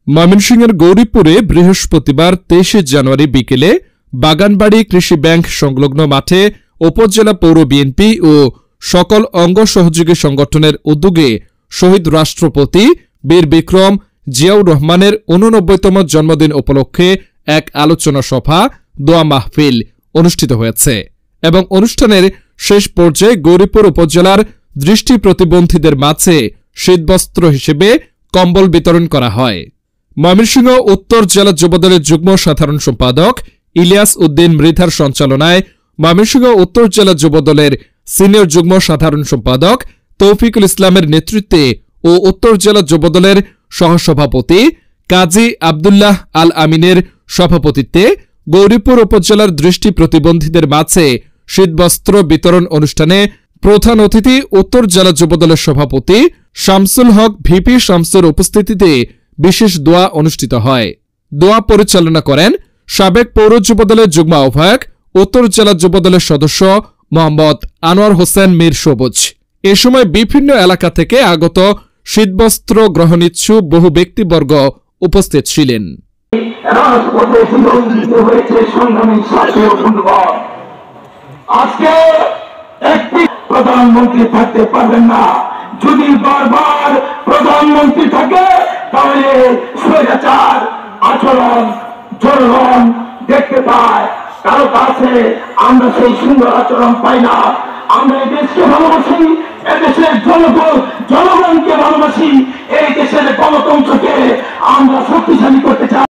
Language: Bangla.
ময়মনসিংহের গৌরীপুরে বৃহস্পতিবার 23 জানুয়ারি বিকেলে বাগানবাড়ি কৃষি ব্যাংক সংলগ্ন মাঠে উপজেলা পৌর বিএনপি ও সকল অঙ্গ সহযোগী সংগঠনের উদ্যোগে শহীদ রাষ্ট্রপতি বীর বিক্রম জিয়াউর রহমানের 89তম জন্মদিন উপলক্ষে এক আলোচনা সভা দোয়া মাহফিল অনুষ্ঠিত হয়েছে এবং অনুষ্ঠানের শেষ পর্যায়ে গৌরীপুর উপজেলার দৃষ্টি প্রতিবন্ধীদের মাঝে শীতবস্ত্র হিসেবে কম্বল বিতরণ করা হয়। ময়মনসিংহ উত্তর জেলা যুবদলের যুগ্ম সাধারণ সম্পাদক ইলিয়াস উদ্দিন মৃধার সঞ্চালনায় ময়মনসিংহ উত্তর জেলা যুবদলের সিনিয়র যুগ্ম সাধারণ সম্পাদক তৌফিকুল ইসলামের নেতৃত্বে ও উত্তর জেলা যুবদলের সহসভাপতি কাজী আব্দুল্লাহ আল আমিনের সভাপতিত্বে গৌরীপুর উপজেলার দৃষ্টি প্রতিবন্ধীদের মাঝে শীতবস্ত্র বিতরণ অনুষ্ঠানে প্রধান অতিথি উত্তর জেলা যুবদলের সভাপতি শামসুল হক ভিপি শামসুর উপস্থিতিতে বিশেষ দোয়া অনুষ্ঠিত হয়। দোয়া পরিচালনা করেন সাবেক পৌর যুবদলের যুগ্ম আহ্বায়ক উত্তর জেলা যুবদলের সদস্য মোহাম্মদ আনোয়ার হোসেন মীর সবুজ। এ সময় বিভিন্ন এলাকা থেকে আগত শীতবস্ত্র গ্রহণিচ্ছু বহু ব্যক্তিবর্গ উপস্থিত ছিলেন। আজকে একটি প্রধানমন্ত্রী থাকতে পারবেন না, যদি বারবার প্রধানমন্ত্রী থাকে তাহলে স্বৈরাচার আচরণ জনগণ দেখতে পায়। কারো কাছে আমরা সেই সুন্দর আচরণ পাই না। আমরা এই দেশকে ভালোবাসি, এদেশের জনগণকে ভালোবাসি, এই দেশের গণতন্ত্রকে আমরা শক্তিশালী করতে চাই।